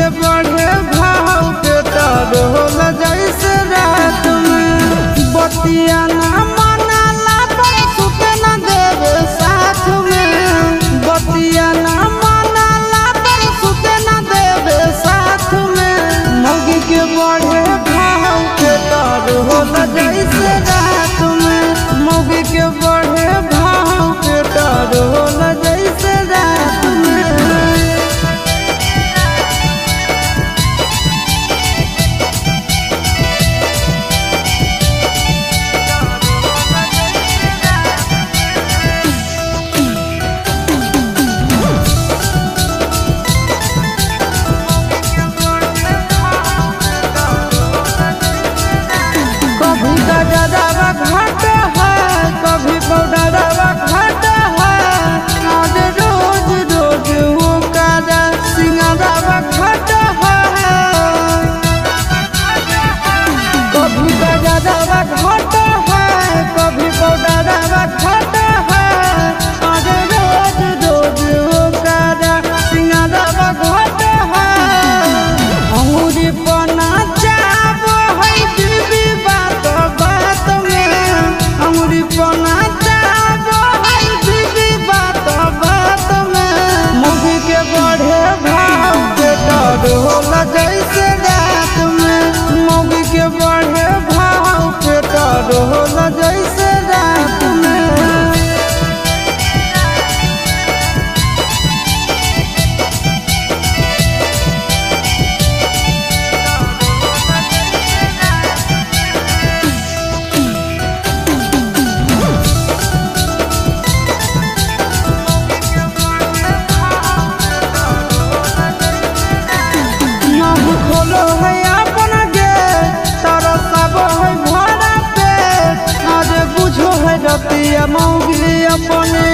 के बढ़े भाव के डरोल जैसे रात में बतिया ना मनाला पर सुते न देवे साथ में बतिया ना मनाला पर सुते न देवे साथ में मौगी के बढ़े भाव के डरोल जैसे रात में मौगी के बढ़े भाव के डरोल जैसे रात में। कभी गजरावा घाट है कभी बौडरावा घाट है आज रोज रोज वो काजा सिंगारावा घाट है कभी गजरावा घाट है कभी बौडरावा घाट है आज रोज रोज वो काजा सिंगारावा घाट है अंगूरी पना चाबो है बीबी बात बात में अंगूरी पना चाबो है बीबी बात बात में मौगी के बढ़े भाव के डरोल जैसे रात में मौगी के बढ़े भाव के डरोल जैसे रात में। नाम खोलो है अपना गेट तारा सब है भरा पेट आज बुझो है रतिया मौगी अपने